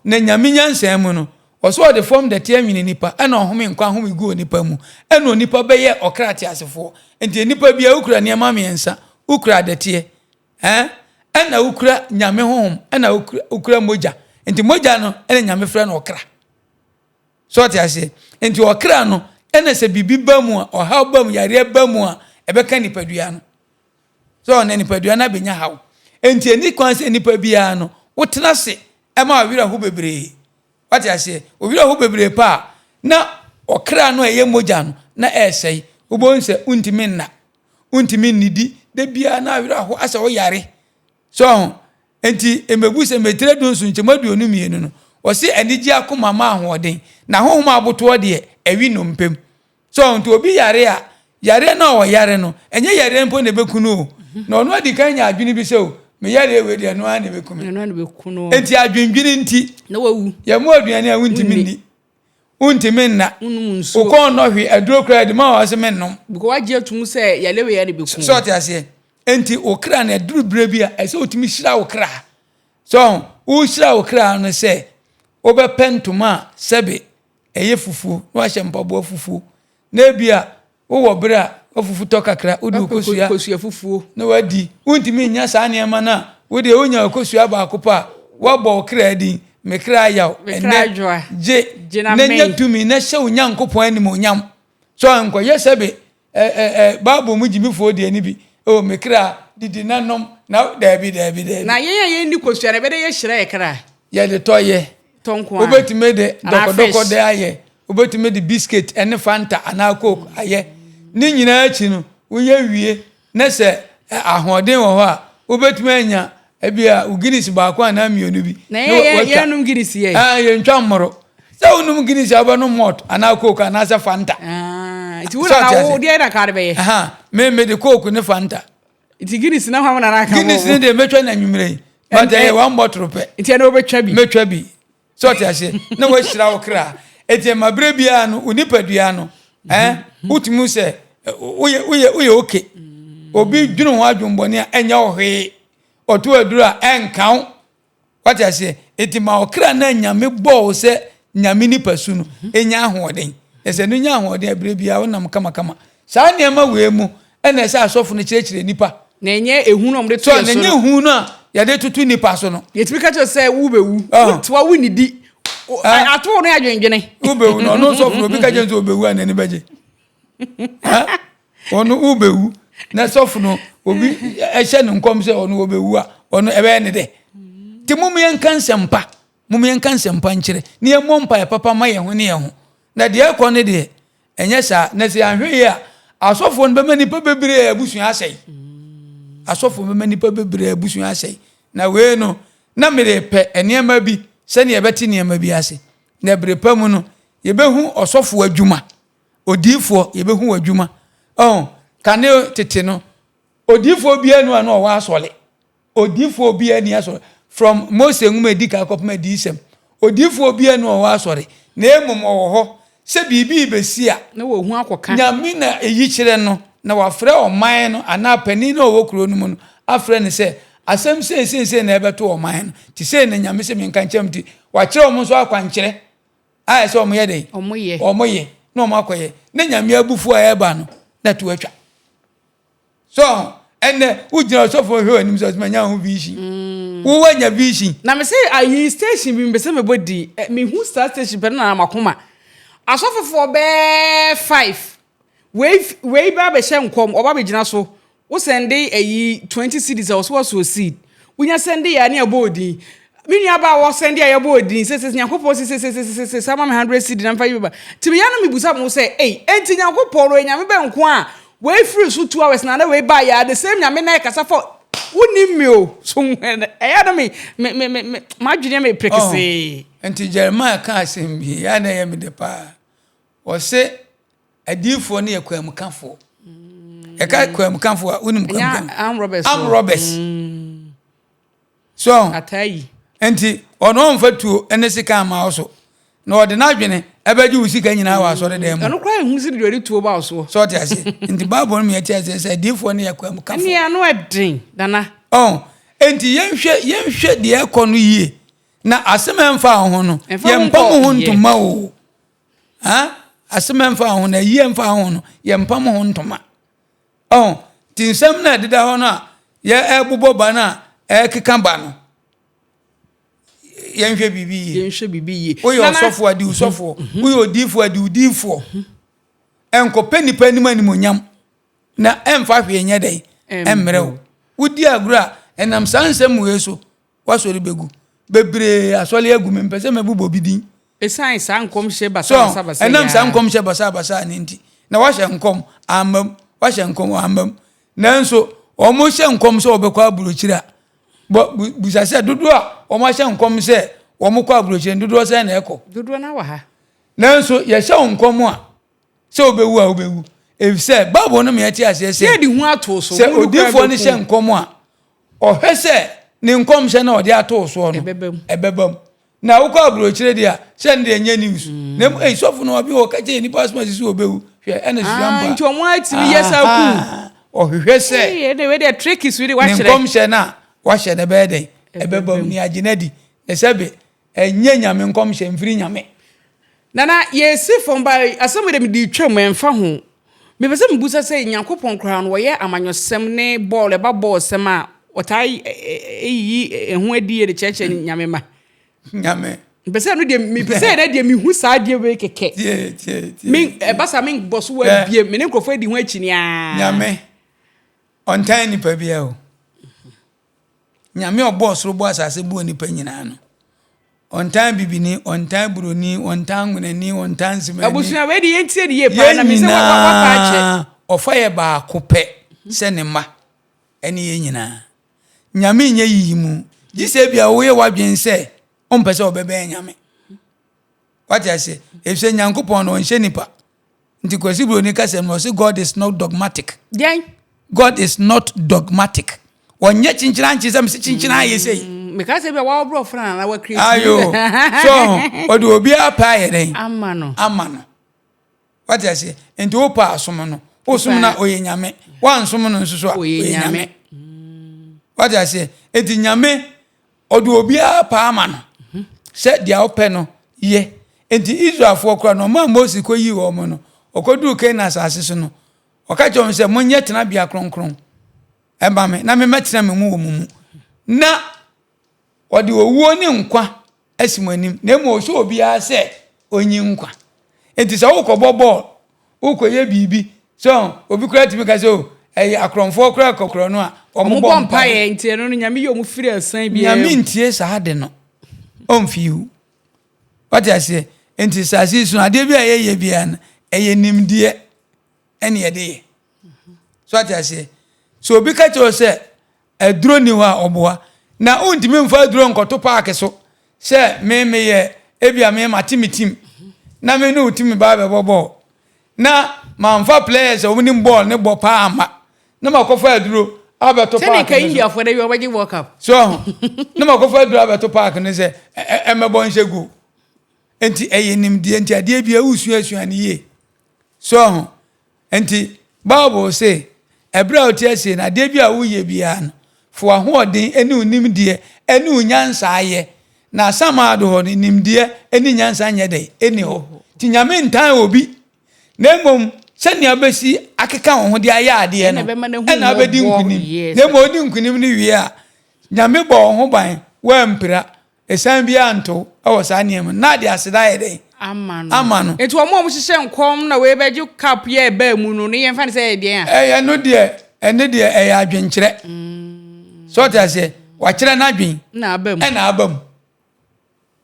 na nyame nyansam mu no oso de form de tie nwini nipa na ohome nkwa home gu nipa mu na onipa be ye okrati asefo enti nipa bia ukura ne ma miensa ukura de tie na ukura nyame hom na ukura moja enti moja no na nyame frɛ no okra so ti ase enti okra no na se bibi ba mu oha ba mu yare ba mu a ebeka nipa dua no so na nipa dua na benya hawo enti eni kwan se nipa bia no wotena se ma awira ho bebre what you say owira ho bebre pa na okra no eye moja no na esei ubonse untimi nidi de bia na awira ho asa wo yare so enti emebuse metre donsu nchemadu onu mienu no wo se anigi akoma ma ahoden na hohoma aboto de ewi no mpem so nti obi yare na wo yare no enye yare mpo ne bekunu na onu adi kan nya adwini bi se o me yare we de no ane bekumi no ane bekunu enti adwindwini nti na wawu ya mu aduane a untimi nna ununso ukon no hwe aduro kra de ma wa se mennom biko waje atum se yalewe yare bekunu so ti ase enti okra na aduro bre bia ese otimi hira okra so wo hira okra no se obepentuma sebe eye fufu no ahye mpabo fufu na bia wo wo bra ofufu to kakra udu kosua fufu na wadi untimi nya sa ne ma na wo de onya kosua ba akopa wo bo okra di mekra yaw ene je na nya tumi na hye onyankopon animonyam so nko yesebe babu mu jibifo de ani bi o mekra didi nanom na dabi na ye ni kosua na be de ye hira ye kra ye de toye tonko obetime de dokodoko de aye obetime de biscuit ene fanta ana coke aye ni nyina achi no woye wie na se ahoden wo ho a obetime anya ebia uginis ba kwa na mionu bi na ye num ginis ye ye ntwa mmoro se unum ginis abano mot ana coke ana se fanta iti wona na wo de na kare be me de coke ne fanta iti ginis na hwa na aka ginis ne de metwa na nwumre but one bottle pe iti na obetwa bi metwa bi so ti ase na wo hira wo kra eti mabre bia no unipadua no utimu se uye oke obi dwunu ho adwumbone a enya ohwe oto adura enkan what you say eti ma okra na nyame bo se nyame ni pasu no enya ahoden ese no nya ahoden abre bia wonam kama saa ne ma we mu ena se asofo no kirekire nipa na enye ehunu omde to so na enye ehunu a ya de tutu nipa so no yetimi ka cho se wo bewu twa wo nidi ato no adwendwene ubewu no no sofo obi ka je nso obewu anani baje onu ubewu na sofo no obi ehye ne nkom se onu obewu a onu ebe ne de ti mumyen kansempa nkire ne yemompa ya papa ma ye ho ne ye ho na de ekọ ne de enye sa na se ahwe ye a asofo no be mani pa bebre abusu asai asofo be mani pa bebre abusu asai na we no na mere pe enema bi se ne yebeti enema bi ase na brepa mu no yebehu osofo adwuma odifo yebehu adwuma kane tete no odifo bia no ana wa asole from Mose ngume dika kopma di isem odifo bia no wa asore na emom owo se bibi besi a na wo hu akoka nyame na eyi kire no na wafrɛ oman no ana pani na owo kuro no mu no afrɛ ne se asɛm se na ebeto oman no ti se na nyame se menka nkyɛm ti wa kire omo so akwankyerɛ a se omo ye den omo ye na omo akoye na nyame abufu a eba no na to atwa so ene ujina so for hwe anim so manya ho bishi wo wanya bishi na me say ayi station bi mbese me body me hu station pe na makoma asofofo be 5 we ba be hye nkom oba be gina so wo send ayi 20 cedis so seed wunya send ya ne abodi mini aba wo send ya abodi se nyankopɔ se sama 100 cedis na mfa yiba tibi ya no mebusa mo say enti nyankopɔ ro nyame be nko a we free so 2 hours na we buy ya the same nyame na kasa for woni mi o so ya na me madwene me prekese enti Jeremiah ka asem bi ya na ya me de pa o se adifo ne yakwam kafo e ka kwam kafo a wonim kwam am robbers so atai enti ono mfatuo ene sika ma so na ode na adwene ebeji usika nyina wa so de dem eno kwa hu si de tuo ba so so te ase enti bible me ati ase se adifo ne yakwam kafo ni anu edin dana enti yenhwe de ekono yie na asema mfa ho no yempam ho ntoma o asema mfa ho na yie mfa ho no yempam ho ntoma tinsem na deda ho no a ye ebubo ba na ekeka ba no yenhwe bibi oyo osofo adi usofo oyo odifo adi udifo enko nipa nim animonyam na emfa hwe nya dai emrew udi agura enam sansem weso wasori begu bebre asole agu me mpese mebubo bidin esan san kom hye basa basa enam san kom hye basa ne nti na wahye nkom amam nanso omo hye nkom so obekwa aburochira busase dodo a omo hye nkom se omo kwa aburochira dodo se na eko dodo na wa ha nanso ye hye nkom a se obewu efise babo no me ati ase se ye di hu ato so se odifo ne hye nkom a ohwese ne nkom hye na ode ato so no ebebam na wo kwa aburochire dia se ne nya news na sofo no obi wo ka je ni passport si obewu hwe ene siamba nti omo ati yesa ku ohwehwese ne we dey trick is really watch nkom hye na wahye ne be den ebebam ni aginadi ne sebe enye nyame nkom hye mfiri nyame nana yesi fom ba asem de me di twam emfa ho me pese mbusa se nyankopon kra no wo ye amanyosem ne ball eba ball sem a otai eyi ehu adi de cheche nyame ma nyame pese no de me pese na de me hu saa de we keke me basa me boso wa bie me ne krofo di hu akini a nyame on time ni pa bia o nyame obo soro bo asase bo ni pa nyina no on time bibini on time buroni on time ngunani on time simani abusua we di yentie de ye pa na me se wa pa ache ofa ye ba kopɛ se ne ma ene ye nyina nyame nya yimu gise bia wo ye wadwen se on pese obebe nyame what I say if say nyankopon no nhye nipa nti kwasi buroni ka se no say God is not dogmatic God is not dogmatic onye chinchina nchi se chinchina aye sei me ka se bia wa bro fran na wa create ayo so odi obi Appiah den amano what I say enti wo pa asom no osum na oyenyame wansom no nso so oyenyame what I say enti nyame odi obi pa amano se dia ope no ye enti Israel fo kra no ma Moses ko yi wo mo no okodu Canaan asase so no oka chom se monye tena bia kronkron eba me na me metena me mu wo mu na odi owuo ni nkwa asimanim na mo so obi a se onyi nkwa enti se wo ko bobo wo ko ye bibi so obi kra timi ka se o akronfo kra kokro no a omo bompa ye enti no nyame ye omu firi asan bi nyame ntie sa ade no omfiu what I say enti sasi so ade bi a ye bia na nimdie ene ye de so what I say so obi ka cho se aduro ni wa oboa na untimi mfa aduro nkoto park so se me ye ebia me matimitim na me no utimi ba be bobo na manfa players o ni ball ne bo pa ama na makofa aduro abeto park se ne ka India for the obaji world cup so na makofa aduro abeto park ne se emebo nhegu enti eye nimde enti ade bia usu asuane ye so enti Bible say ebra otiase na ade bia wo ye bia no fo ahoden eni unimde eni unyansa aye na samado ho ni nimde eni nyansa anye dai eni ho ti nyame ntan obi na mmom sani abesi akeka wo ho de aye ade no na abedi nkunim na mo odi nkunim ni wie a nyame bo ho ban wa mpira esan bia anto awasa niam na de aseda ye dai amano etu omo hihye nkom na we beju cap ye ba mu no ne yemfa ne say de a ya no de ene de ya adwenkyere so ta se wa kyere na adwen na abam na abam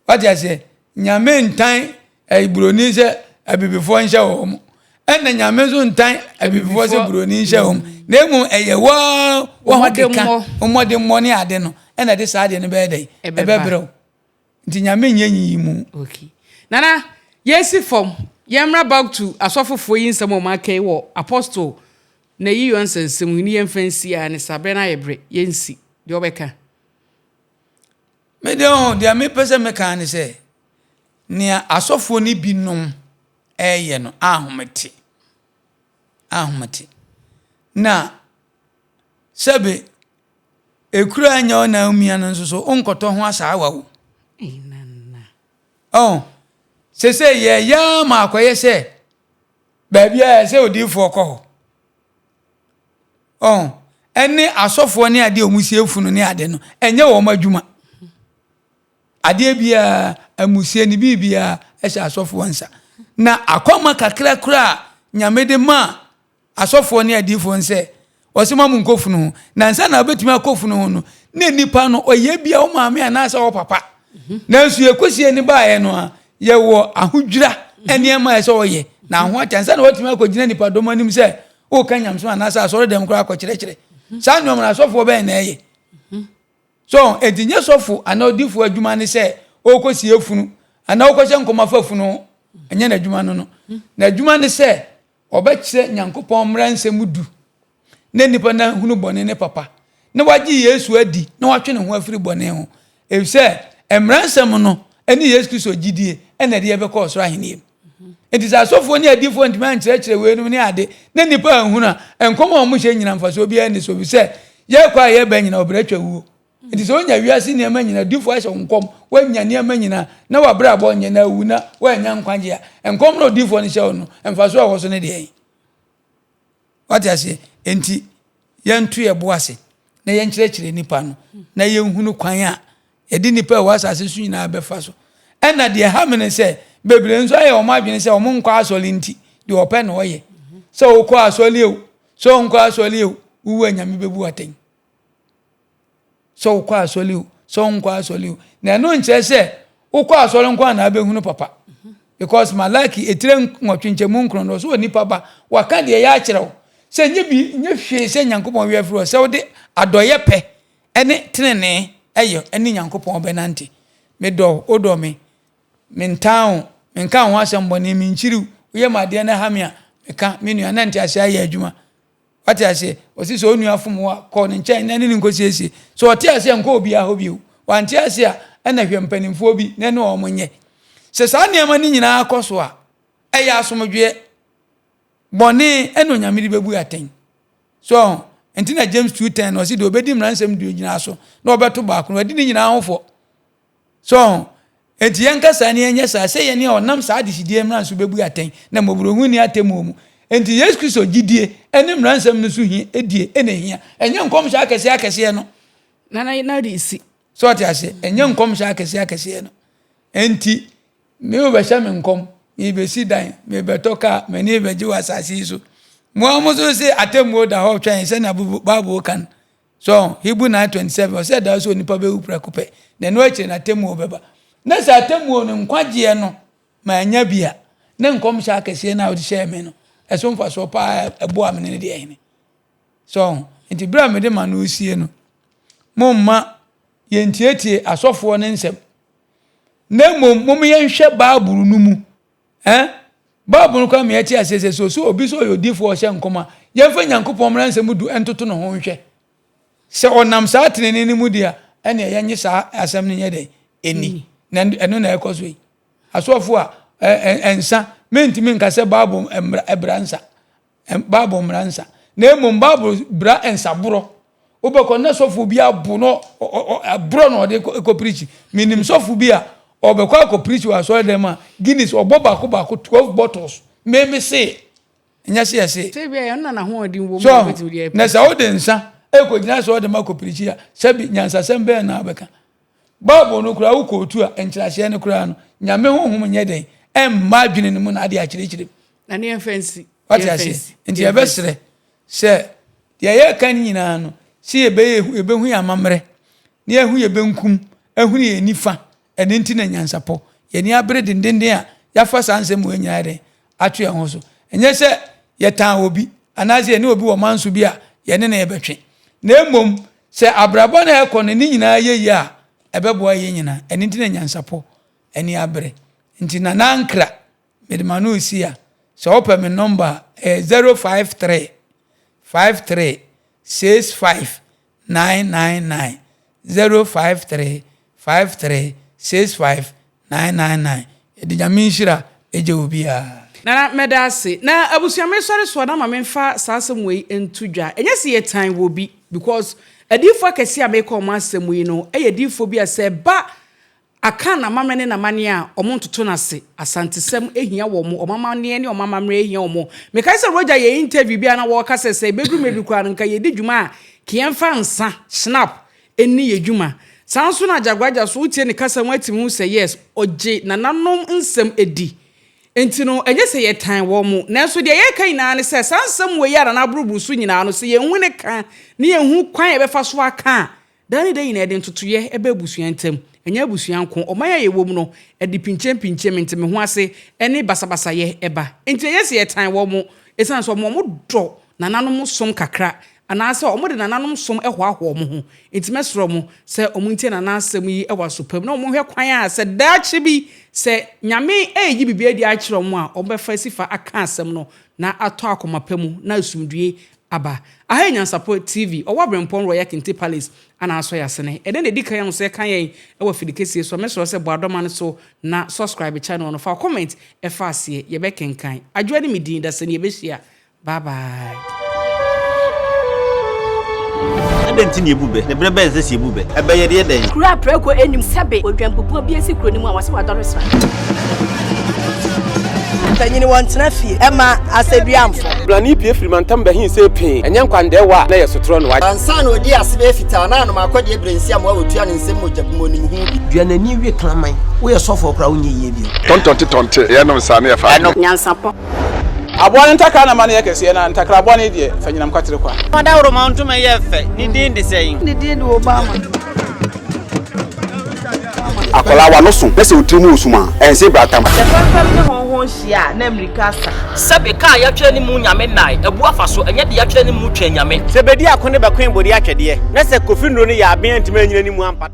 wa ta se nyame ntan buroni se abibifo nhye wo mo ena nyame so ntan abibifo se buroni nhye wo na emu eye wo hodeka omode mo ne ade no ena de sa ade no be dai ebebrew nti nyame nyanyi mu okay nana yesi form yemra back to asofofo yi nsem o makai wo apostle na yi yon sensem ni yemfansi a ne sabre na yebre yensi de obeka me de ho de me pese me kan ne se ne asofo ni binom eye no ahomete na sebe ekura anya ona umia no so onkoto ho asa awawo sese ye ya ma akoye se babia se odifo ko ene asofo ne ade omusie funu ne ade no enye wo madwuma ade bia amusie ni bibia ehye asofo nsa na akoma kakra kra nyamede ma asofo ne adifo nse osima mu nkofunu na nsa na betumi akofunu no ne nipa no oye bia wo maame anasa wo papa na nsu ekosie ni baaye no a ye wo ahodwira eniema ese oye na ho atansa na watumi akogina nipa dom anim se o kan nyamso anasa asore dem kra akokyerekere sa nyom na sofo be na eye so edinye sofo ana odifo adwuma ne se o kosie efunu ana o kohye nkomafa funu enye na adwuma no na adwuma ne se obekire nyankopon mra nsemudu ne nipa na hunu bone ne papa ne wagye Yesu adi na watwe ne ho afiri bone ho efse emra nsem no eni Yesu Kristo gidie ena de yebekọ osoro aheniem enti sa sofo ni adifo ntima nkyerɛkyerɛ we no ne ade ne nipa ahuna enkom o mo hye nyina mfaso obi ani so bi se ye kwa ye ba nyina obratwa wuo enti so onya wiase ne ma nyina adifo ahye nkom wanya ne ma nyina na wabra abo nya na wu na wanya nkwagye a enkom no adifo ne hye no mfaso a wo so ne de wati ase enti yentu ye boase na yenkyerɛkyerɛ nipa no na yenhunu kwan a yedi nipa wa asase su nyina abefa so ena de ha mene se bebre nso aye o ma dwene se o mo nkwa asole nti de ope na oye se o kwa asole o so nkwa asole o wu anyame bebu aten so kwa asole o so nkwa asole o na no nche se o kwa asole nkwa na abehunu papa because malaki etire nwotwenche mu nkron no so nipa ba waka de ya kyerɛw se nye hwe se nyankopon wi afiro se o de adoye pe ene tenene eyo ene nyankopon benante me do odo me mentan menka ho asembone me nchiriw ye made na ha me a meka me nua na nti ase aye adwuma wati ase osi so onua fom wa ko ne nchen na ne nkosiesie so oti ase nko obi a hobi wanti ase a na hwe mpanimfo obi na ne o monye se sa ne ma ni nyina akoso a eye asomdwe bone eno nyame di bebu aten so enti na James 2:10 no si de obedi mransem de gyina so na obeto baako no adi ni nyina ahofo so enti yankasa ne enye sa se ye ne onam sa de hidie mranso bebu aten na mobrohu ni atemu mu enti Yesu Kristo gidie ene mransem no so hi edie ene hia enye nkom sha akese no na de isi so ati ase enye nkom sha akese no enti me obehya me nkom me besi dan me betoka me ne beji wasasi so mo so se atemu da ho twan se na Bible kan so Hebrew 9:27 said that so nipa be upra kupe na no achi na atemu obeba na sa atemu no nkwagye no ma anya bia na nkom sha akese na odi share me no eso mfa so pa ebo amene ne de ehene so enti bra me de ma no osie no momma yentietie asofo ne nsem na mom yenhwe Bible no mu Bible no kwa me ati asese so obi so yodifo hye nkoma yemfa nyankopon mra nsem du entoto no ho nhwe se onam sa tenene ni mu dia ene yenye sa asem ne nye de eni na eno na ekoso yi asofo a ensa mentimi nka se Bible ebransa Bible mransa na emom Bible bra ensaboro obekọ na sofo bi abo no abro no de ko preach minim sofo bi a obekọ ko preach wa so dem a Guinness obo bako 12 bottles me say nya se say bia na na ho odi wo mo betu dia na sa ode nsa ekogina so de ma ko preach ya sabi nyansa sembe na abeka Bible no kura wo ko tu a enkyerase ne kura no nyame honhom nye den emma adwene ne mu na ade akirikire na ne fancy what you say nti e besere se de ye kan nyina no si ebe hu ya mamre ne ehu ye benkum ehu ye nifa ene nti na nyansapo ye ni abre dindinde a ya fa sansem wo nyina den atu ye ho so enye se ye tan obi anaze ye ne obi wo manso bi a ye ne na ye betwe na emom se abrabo na ekono ni nyina ye yi a ebebo ye nyina ene nti na nyansapo eni abre nti na Ankrah medemanu sia so open me number 053 53 65 999 053 53 65 999 edijaminshira eje obia na medase na abusuame sori so na ma memfa sasem we entudwa enye se ye time wo bi because adifo akese a make o masem yi no edifo bi ase ba aka na mamene na mane a omontoto na se asantesem ehia wo mo omamane ne omamamre ehia wo mo me kai se roja ye interview bi ana wo ka se bedru mebi kwa nka ye di dwuma a kiemfa nsa snap eni ye dwuma sanso na jagwaja so utie ne kasa mwatimu se yes oje na nanom nsem edi enti no enye se ye tan wo mo nanso de ye kan na ne se sansem we yara na buruburu so nyina no se ye hu ne kan ne ye hu kwan ye befa so aka dani de nyina de ntotoye ebe busuan ntem enye busuan ko omaya ye wom no edi pinche mente ho ase ene basabasa ye eba enti ye se ye tan wo mo esan so mo do na nanom som kakra anase omo de nananom som ehwaho mo ho intimesro mo se omo ntie nanasem yi ewasopam na omo hwe kwan a se daachi bi se nyame eyi bibia di akiro mo a obefa sifa aka asem no na ato akomapamu na asumdue aba aha Nyansapo TV owa brempon royal kinte palace ana aso ya sene eden de dikan yan se kan yen ewa fidikesie so mesro se boadoma ne so na subscribe channel no fa comment e fa ase ye be kenkan adwani medin da se ne ye be hia bye bye Adentini ebube ne brebe nse si ebube ebeye de den kura preko enim sebe odwampopo bi esi kro ni mu a wase wadore sra tanyini wantena fie ema aseduamfo blani pie frimantam behin se pin enye nkwande wa na yesotro no wa ansa no di asebe fita na no makode ebrensi am wa wotua ne nsem mojabmo ni hu bi duanani wie klaman wo ye sofo kra wonye yie bi tontonte ye no nsa na ye fa Nyansapo abone ntakra na mane yakese na ntakra abone de fanyinam kwatere kwa mada woro mantum ye fe ni din de sein ni din do Obama akola wa no so pese otrimu osuma ense bratam the family ne honhon hia na America sa sebe ka ya twa ni mu nyame nai ebu afaso enye de ya twa ni mu twa nyame sebedi akone be kwen bodi atwede na se kofi nro ni ya aben antima nyina ni mu ampata